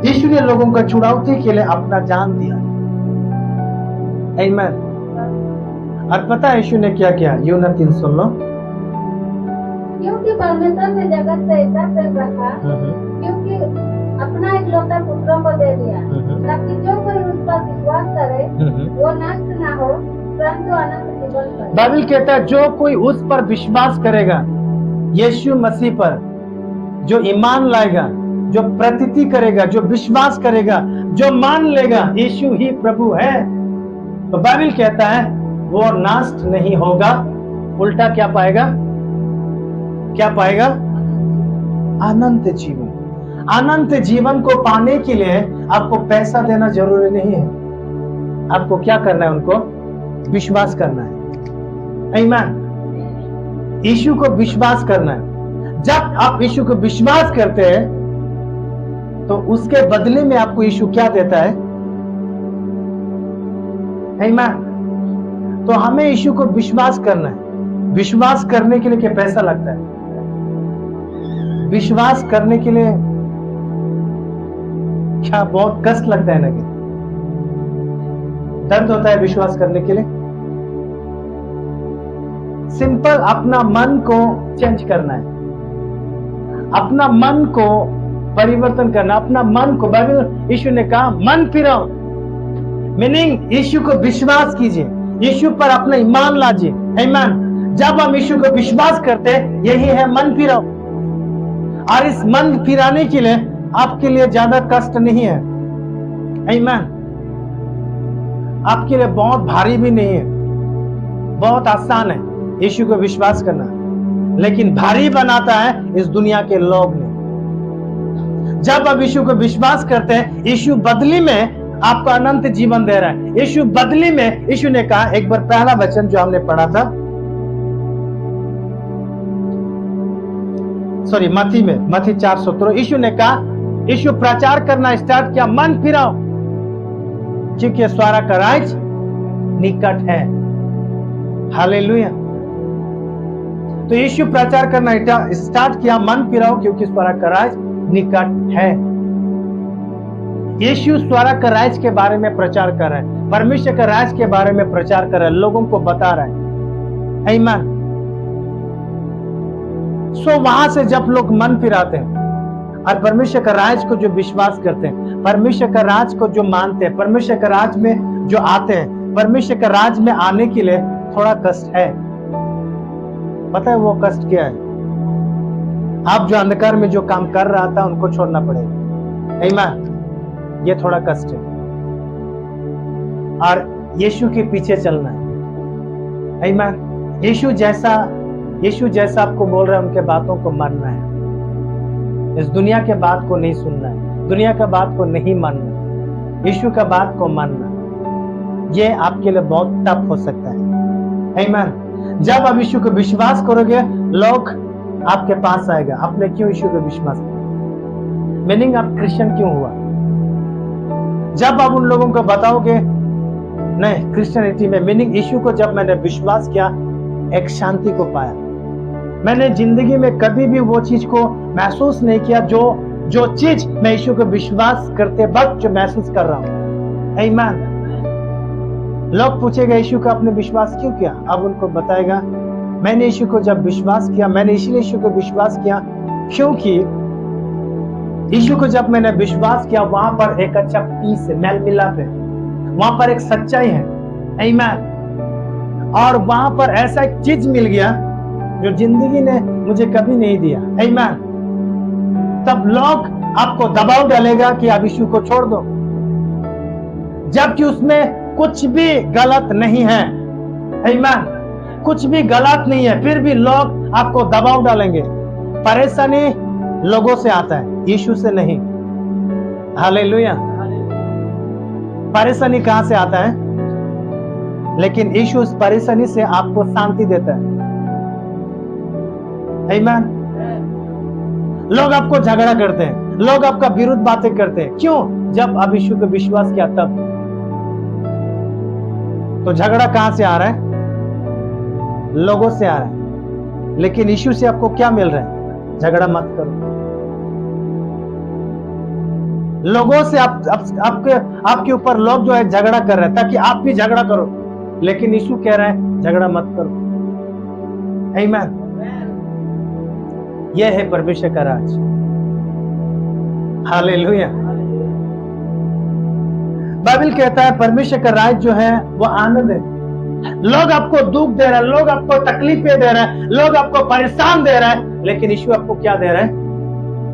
यीशु ने लोगों का छुड़ावती के लिए अपना जान दिया। आमीन। और पता है यीशु ने क्या किया? यूहन्ना 3 सुन लो। क्योंकि परमेश्वर ने जगत से ऐसा प्रेम रखा, क्योंकि अपना इकलौता पुत्रों को दे दिया, ताकि जो कोई उस पर विश्वास करे वो नष्ट ना हो, परंतु अनंत जीवन पाए। बाइबल कहता है जो कोई उस पर विश्वास करेगा, यीशु मसीह पर जो ईमान लाएगा, जो प्रतीति करेगा, जो विश्वास करेगा, जो मान लेगा यीशु ही प्रभु है, तो बाइबल कहता है वो नष्ट नहीं होगा, उल्टा क्या पाएगा? क्या पाएगा? अनंत जीवन। अनंत जीवन को पाने के लिए आपको पैसा देना जरूरी नहीं है। आपको क्या करना है? उनको विश्वास करना है। आमीन। यीशु को विश्वास करना है। जब आप यीशु को विश्वास करते हैं तो उसके बदले में आपको यीशु क्या देता है? आमीन। तो हमें यीशु को विश्वास करना है। विश्वास करने के लिए क्या पैसा लगता है? विश्वास करने के लिए क्या बहुत कष्ट लगता है ना? कि दर्द होता है विश्वास करने के लिए? सिंपल अपना मन को चेंज करना है, अपना मन को परिवर्तन करना, अपना मन को। बाइबल यीशु ने कहा मन फिराओ, मीनिंग यीशु को विश्वास कीजिए, यीशु पर अपना ईमान लाजिए। आमीन। जब हम यीशु को विश्वास करते हैं, यही है मन फिराओ। और इस मन फिराने के लिए आपके लिए ज्यादा कष्ट नहीं है। आमीन। आपके लिए बहुत भारी भी नहीं है, बहुत आसान है यीशु को विश्वास करना, लेकिन भारी बनाता है इस दुनिया के लोग ने। जब आप यीशु को विश्वास करते हैं, यीशु बदली में आपको अनंत जीवन दे रहा है। यीशु बदली में, यीशु ने कहा, एक बार पहला वचन जो हमने पढ़ा था, सॉरी मत्ती 4:17, यीशु ने कहा, यीशु प्रचार करना स्टार्ट किया, मन फिराओ क्योंकि स्वर्ग का राज निकट है। हालेलुया। तो यीशु प्रचार करना स्टार्ट किया, मन फिराओ क्योंकि स्वर्ग का राज निकट है। यीशु स्वर्ग का राज के बारे में प्रचार कर रहा है, परमेश्वर का राज के बारे में प्रचार कर रहा है, लोगों को बता रहा है। आमीन। सो वहां से जब लोग मन फिराते हैं और परमेश्वर का राज को जो विश्वास करते हैं, परमेश्वर का राज को जो मानते हैं, परमेश्वर का राज में जो आते हैं, परमेश्वर का राज में आने के लिए थोड़ा कष्ट है। पता है वो कष्ट क्या है? आप जो अंधकार में जो काम कर रहा था उनको छोड़ना पड़ेगा। आमीन। ये थोड़ा कष्ट है और यीशु के पीछे चलना है। आमीन। यीशु जैसा आपको बोल रहा है, उनके बातों को मानना है। इस दुनिया के बात को नहीं सुनना है, दुनिया का बात को नहीं मानना, यीशु का बात को मानना, ये आपके लिए बहुत टफ हो सकता है। आमीन। जब आप यीशु को विश्वास करोगे, लोग आपके पास आएगा, आपने क्यों यीशु को विश्वास किया, मीनिंग आप क्रिश्चियन क्यों हुआ। जब आप उन लोगों को बताओगे नहीं क्रिश्चियनिटी में, मीनिंग यीशु को जब मैंने विश्वास किया, एक शांति को पाया। मैंने जिंदगी में कभी भी वो चीज को महसूस नहीं किया जो चीज मैं यीशु को विश्वास करते वक्त जो महसूस कर रहा हूं। आमीन। लोग पूछेगा यीशु का आपने विश्वास क्यों किया, अब उनको बताएगा मैंने यीशु को जब विश्वास किया, मैंने इसलिए यीशु को विश्वास किया क्योंकि यीशु को जब मैंने विश्वास किया, वहां पर एक अच्छा पीस है, मेल मिलाप है, वहां पर एक सच्चाई है। आमीन। और वहां पर ऐसा एक चीज मिल गया जो जिंदगी ने मुझे कभी नहीं दिया। आमीन। तब लोग आपको दबाव डालेगा कि आप यीशु को छोड़ दो, जबकि उसमें कुछ भी गलत नहीं है। आमीन। कुछ भी गलत नहीं है, फिर भी लोग आपको दबाव डालेंगे। परेशानी लोगों से आता है, यीशु से नहीं। हालेलुया। परेशानी कहां से आता है, लेकिन यीशु उस परेशानी से आपको शांति देता है। आमीन। लोग आपको झगड़ा करते हैं, लोग आपका विरुद्ध बातें करते हैं, क्यों? जब आप यीशु को विश्वास किया तब। तो झगड़ा कहां से आ रहा है? लोगों से आ रहा है, लेकिन यीशु से आपको क्या मिल रहा है? झगड़ा मत करो। लोगों से आपके ऊपर लोग जो है झगड़ा कर रहे हैं ताकि आप भी झगड़ा करो, लेकिन यीशु कह रहा है झगड़ा मत करो। आमीन। यह है परमेश्वर का राज। हालेलुया। बाइबल कहता है परमेश्वर का राज जो है वो आनंद है। लोग आपको दुख दे रहे हैं, लोग आपको तकलीफें दे रहे हैं, लोग आपको परेशान दे रहे हैं, लेकिन यीशु आपको क्या दे रहा है?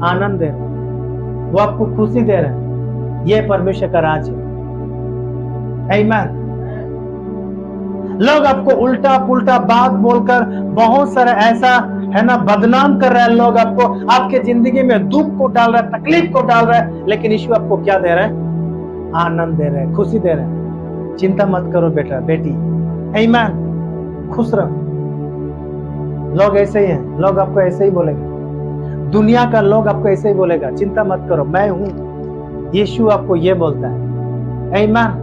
आनंद दे रहा है, वो आपको खुशी दे रहा है। यह परमेश्वर का राज है। आमीन। लोग आपको उल्टा पुल्टा बात बोलकर बहुत सारा ऐसा है ना बदनाम कर रहा है, लोग आपको आपके जिंदगी में दुख को डाल रहा है, तकलीफ को डाल रहा है, लेकिन यीशु आपको क्या दे रहा है? आनंद दे रहा है, खुशी दे रहा है। चिंता मत करो बेटा बेटी। आमीन। खुश रहो। लोग ऐसे ही हैं, लोग आपको ऐसे ही बोलेंगे, दुनिया का लोग आपको ऐसे ही बोलेगा, चिंता मत करो मैं हूं। यीशु आपको ये बोलता है। आमीन।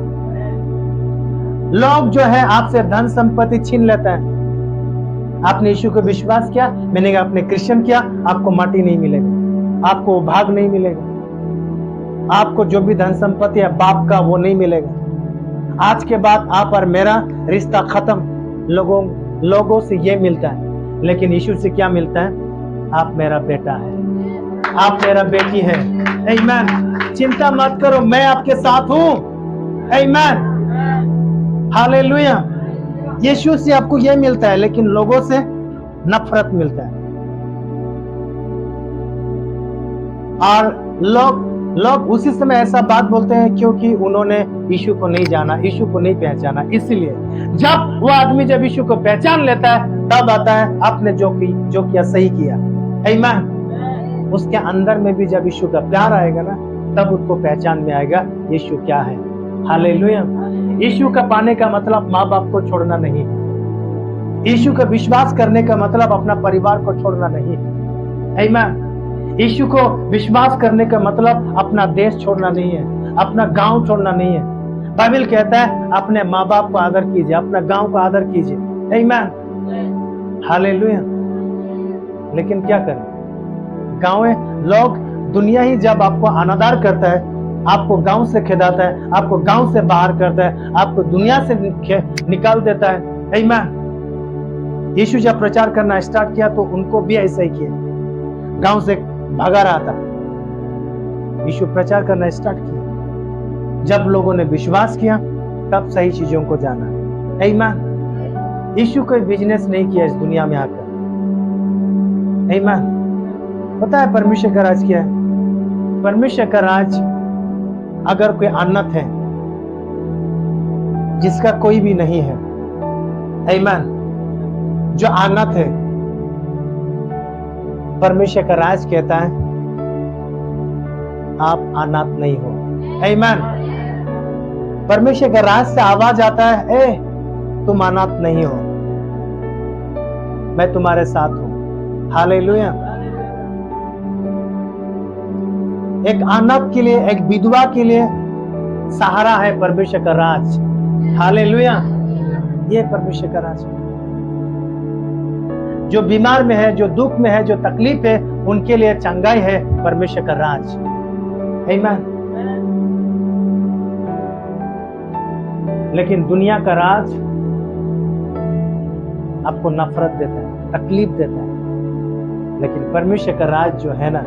लोग जो है आपसे धन संपत्ति छीन लेता है। आपने यीशु को विश्वास किया, मैंने आपने क्रिश्चियन किया, आपको माटी नहीं मिलेगा, आपको भाग नहीं मिलेगा, आपको जो भी धन संपत्ति है बाप का वो नहीं मिलेगा। आज के बाद आप और मेरा रिश्ता खत्म। लोगों से ये मिलता है, लेकिन यीशु से क्या मिलता है? आप मेरा बेटा है, आप मेरा बेटी है। आमीन। चिंता मत करो, मैं आपके साथ हूं। आमीन। हालेलुया। यीशु से आपको यह मिलता है, लेकिन लोगों से नफरत मिलता है। और लोग उसी समय ऐसा बात बोलते हैं क्योंकि उन्होंने यीशु को नहीं जाना, यीशु को नहीं पहचाना। इसलिए जब वो आदमी जब यीशु को पहचान लेता है, तब आता है आपने जो किया सही किया। आमीन। उसके अंदर में भी जब यीशु का प्यार आएगा ना, तब उसको पहचान में आएगा यीशु क्या है। हालेलुया। यीशु का पाने का मतलब माँ बाप को छोड़ना नहीं, यीशु का विश्वास करने का मतलब अपना परिवार को छोड़ना नहीं। आमीन। यीशु को विश्वास करने का मतलब अपना देश छोड़ना नहीं है, अपना गांव छोड़ना नहीं है। बाइबल कहता है अपने माँ बाप को आदर कीजिए, अपना गांव को आदर कीजिए। आमीन। हालेलुया। लेकिन क्या करें, गांव में लोग, दुनिया ही जब आपको अनादर करता है, आपको गांव से खेदाता है, आपको गांव से बाहर करता है, आपको दुनिया से निकाल देता है। आमीन। यीशु जब प्रचार करना स्टार्ट किया तो उनको भी ऐसा ही किया, गांव से भगा रहा था। यीशु प्रचार करना स्टार्ट किया, जब लोगों ने विश्वास किया तब सही चीजों को जाना। आमीन। यीशु कोई बिजनेस नहीं किया इस दुनिया में आकर। आमीन। पता है परमेश्वर का राज क्या है? परमेश्वर का राज अगर कोई अनाथ है जिसका कोई भी नहीं है, आमीन, जो अनाथ है, परमेश्वर का राज कहता है आप अनाथ नहीं हो। आमीन। परमेश्वर के राज से आवाज आता है, ए तुम अनाथ नहीं हो, मैं तुम्हारे साथ हूं। हालेलुया। एक अनाथ के लिए, एक विधवा के लिए सहारा है परमेश्वर का राज। हालेलुया। ये परमेश्वर का राज है। जो बीमार में है, जो दुख में है, जो तकलीफ है, उनके लिए चंगाई है परमेश्वर का राज। आमीन। लेकिन दुनिया का राज आपको नफरत देता है, तकलीफ देता है। लेकिन परमेश्वर का राज जो है ना,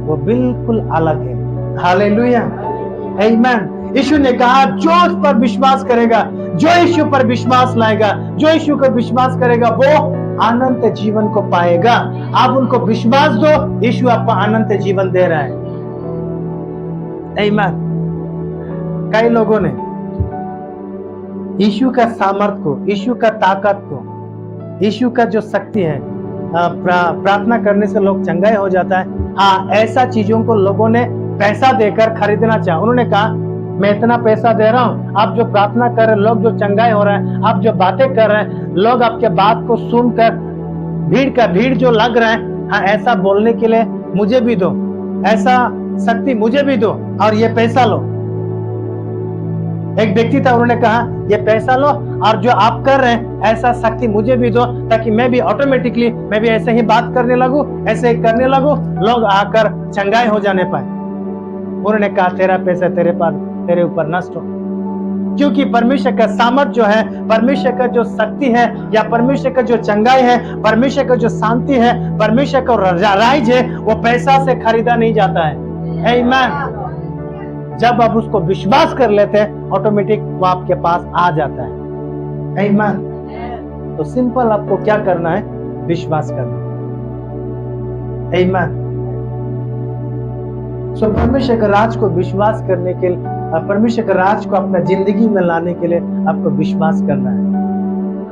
वो बिल्कुल अलग है। हालेलुया। आमीन। यीशु ने कहा, जो उस पर विश्वास करेगा, जो यीशु पर विश्वास लाएगा, जो यीशु पर विश्वास करेगा, वो अनंत जीवन को पाएगा। आप उनको विश्वास दो, यीशु आपको अनंत जीवन दे रहा है। आमीन। कई लोगों ने यीशु का सामर्थ को, यीशु का ताकत को, यीशु का जो शक्ति है, प्रार्थना करने से लोग चंगाई हो जाता है। हाँ, ऐसा चीजों को लोगों ने पैसा देकर खरीदना चाहा। उन्होंने कहा, मैं इतना पैसा दे रहा हूं, आप जो प्रार्थना कर रहे हैं, लोग जो चंगाई हो रहे हैं, आप जो बातें कर रहे हैं, लोग आपके बात को सुनकर भीड़ जो लग रहा है, हाँ ऐसा बोलने के लिए मुझे भी दो, ऐसा शक्ति मुझे भी दो, और ये पैसा लो। एक व्यक्ति था, उन्होंने कहा, ये पैसा लो और जो आप कर रहे हैं ऐसा शक्ति मुझे भी दो, ताकि मैं भी ऑटोमेटिकली मैं भी ऐसे ही बात करने लगूं, ऐसे ही करने लगूं, लोग आकर चंगाई हो जाने पाए। उन्होंने कहा, तेरा पैसा तेरे ऊपर नष्ट हो। क्योंकि परमेश्वर का सामर्थ जो है, परमेश्वर का जो शक्ति है, या परमेश्वर का जो चंगाई है, परमेश्वर का जो शांति है, परमेश्वर का राज है, वो पैसा से खरीदा नहीं जाता है। आमीन। जब आप उसको विश्वास कर लेते हैं, ऑटोमेटिक वो आपके पास आ जाता है। आमीन। तो सिंपल आपको क्या करना है? विश्वास करना। आमीन। सो परमेश्वर के राज को विश्वास करने के लिए, परमेश्वर के राज को अपना जिंदगी में लाने के लिए आपको विश्वास करना है।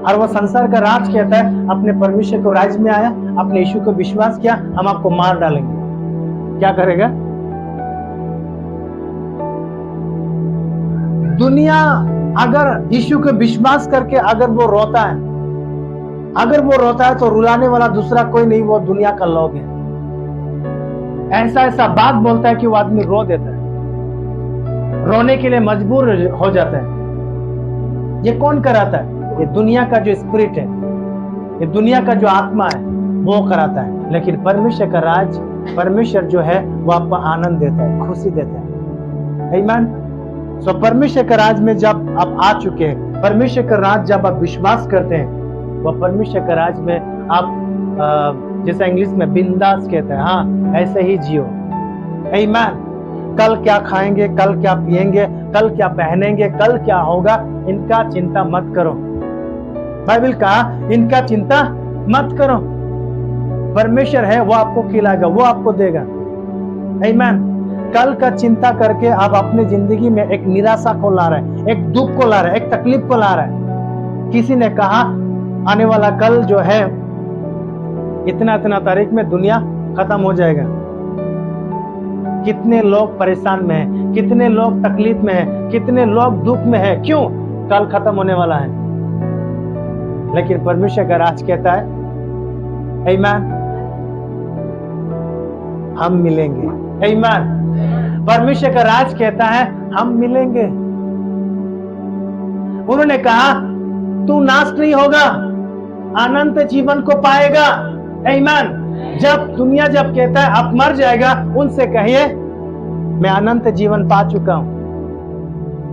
और वो संसार का राज कहता है, अपने परमेश्वर को राज में आया, अपने यीशु को विश्वास किया, हम आपको मार डालेंगे। क्या करेगा? दुनिया अगर यीशु को विश्वास करके अगर वो रोता है, तो रुलाने वाला दूसरा कोई नहीं, वो दुनिया का लोग है। ऐसा बात बोलता है कि वो आदमी रो देता है, रोने के लिए मजबूर हो जाता है। ये कौन कराता है? ये दुनिया का जो स्पिरिट है, ये दुनिया का जो आत्मा है, वो कराता है। लेकिन परमेश्वर का राज, परमेश्वर जो है वो आपको आनंद देता है, खुशी देता है। आमीन। सो परमेश्वर के राज में जब आप आ चुके हैं, परमेश्वर का राज जब आप विश्वास करते हैं, वो परमेश्वर के राज में आप जैसे इंग्लिश में बिंदास कहते हैं, हाँ ऐसे ही जियो। आमीन। कल क्या खाएंगे, कल क्या पिएंगे, कल क्या पहनेंगे, कल क्या होगा, इनका चिंता मत करो। बाइबल कहा, इनका चिंता मत करो। परमेश्वर है, वो आपको खिलाएगा, वो आपको देगा। आमीन। कल का चिंता करके आप अपने जिंदगी में एक निराशा को ला रहे हैं, एक दुख को ला रहे हैं, एक तकलीफ को ला रहे हैं। किसी ने कहा, आने वाला कल जो है, इतना तारीख में दुनिया खत्म हो जाएगा। कितने लोग परेशान में हैं, कितने लोग तकलीफ में हैं, कितने लोग दुख में हैं। क्यों? कल खत्म होने वाला है। लेकिन परमेश्वर का राज कहता है, आमीन, हम मिलेंगे। आमीन। परमेश्वर का राज कहता है, हम मिलेंगे। उन्होंने कहा, तू नाश नहीं होगा, अनंत जीवन को पाएगा। आमीन। जब दुनिया जब कहता है आप मर जाएगा, उनसे कहिए, मैं अनंत जीवन पा चुका हूं।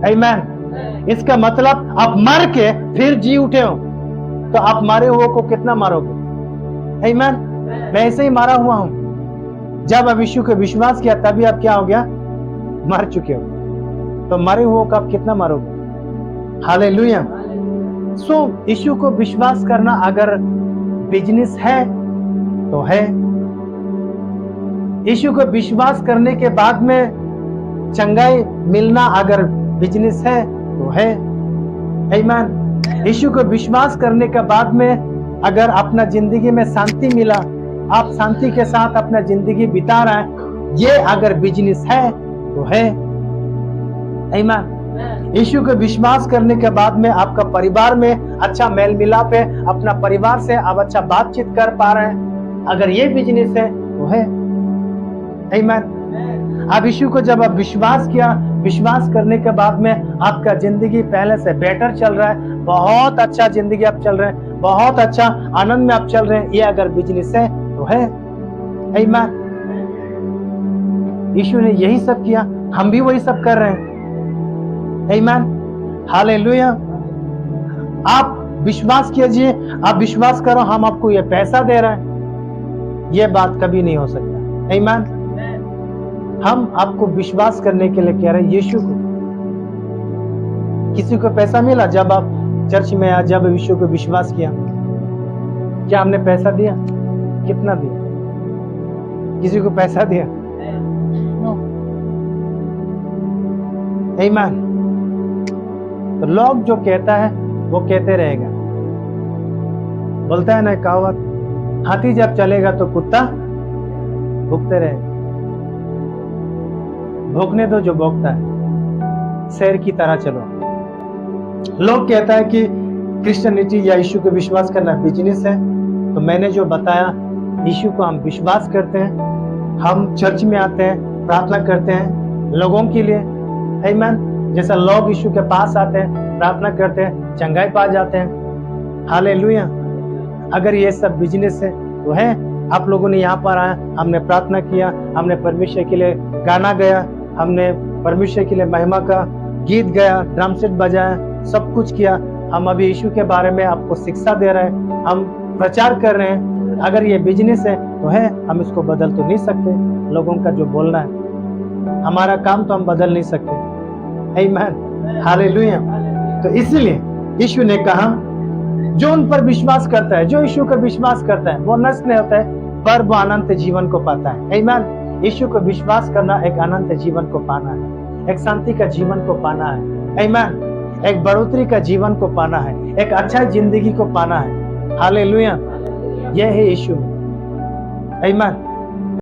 आमीन। इसका मतलब आप मर के फिर जी उठे हो, तो आप मारे हुए को कितना मारोगे? आमीन। मैं ऐसे ही मारा हुआ हूं। जब आप यीशु को विश्वास किया, तभी आप क्या हो गया? मर चुके हो। तो मरे हुए को आप कितना मारोगे? हालेलुया। सो यीशु को विश्वास करना अगर बिजनेस है तो है। यीशु को विश्वास करने के बाद में चंगाई मिलना अगर बिजनेस है तो है। आमीन। यीशु को विश्वास करने के बाद में अगर अपना जिंदगी में शांति मिला, आप शांति के साथ अपना जिंदगी बिता रहे हैं, ये अगर बिजनेस है तो है। आमीन। यीशु को विश्वास करने के बाद में आपका परिवार में अच्छा मेल मिलाप है, अपना परिवार से आप अच्छा बातचीत कर पा रहे हैं, अगर ये बिजनेस है तो है। आमीन। अब यीशु को जब आप विश्वास किया, विश्वास करने के बाद में आपका जिंदगी पहले से बेटर चल रहा है, बहुत अच्छा जिंदगी आप चल रहे हैं, बहुत अच्छा आनंद में आप चल रहे हैं, ये अगर बिजनेस है तो है। आमीन। यीशु ने यही सब किया, हम भी वही सब कर रहे हैं। आमीन। हालेलुया। आप विश्वास कीजिए, आप विश्वास करो हम आपको ये पैसा दे रहे हैं, ये बात कभी नहीं हो सकता। आमीन। हम आपको विश्वास करने के लिए कह रहे हैं यीशु को। किसी को पैसा मिला जब आप चर्च में आए, जब यीशु को विश्वास किया, क्या हमने पैसा दिया? कितना दिया? किसी को पैसा दिया? आमीन। तो लोग जो कहता है वो कहते रहेगा। बोलता है ना कहावत, हाथी जब चलेगा तो कुत्ता भूखते रहेगा। भूखने दो जो भोगता है, शेर की तरह चलो। लोग कहता है कि क्रिश्चियनिटी या यीशु को विश्वास करना बिजनेस है। तो मैंने जो बताया, यीशु को हम विश्वास करते हैं, हम चर्च में आते हैं, प्रार्थना करते हैं लोगों के लिए। आमीन। जैसा लोग यीशु के पास आते हैं, प्रार्थना करते हैं, चंगाई पा जाते हैं। हालेलुया। अगर ये सब बिजनेस है तो है। आप लोगों ने यहाँ पर आया, हमने प्रार्थना किया, हमने परमेश्वर के लिए गाना गाया, हमने परमेश्वर के लिए महिमा का गीत गाया, ड्रम सेट बजाया, सब कुछ किया। हम अभी यीशु के बारे में आपको शिक्षा दे रहे हैं, हम प्रचार कर रहे हैं। अगर ये बिजनेस है तो है, हम इसको बदल तो नहीं सकते। लोगों का जो बोलना है, हमारा काम तो हम बदल नहीं सकते। आमीन। हालेलुया। तो इसलिए यीशु ने कहा, जो उन पर विश्वास करता है, जो यीशु का विश्वास करता है, वो नष्ट नहीं होता है पर वो अनंत जीवन को पाता है। आमीन। यीशु को विश्वास करना एक अनंत जीवन को पाना है, एक शांति का जीवन को पाना है। आमीन। एक बढ़ोतरी का जीवन को पाना है, एक अच्छा जिंदगी को पाना है। हालेलुया। यह है यीशु। आमीन।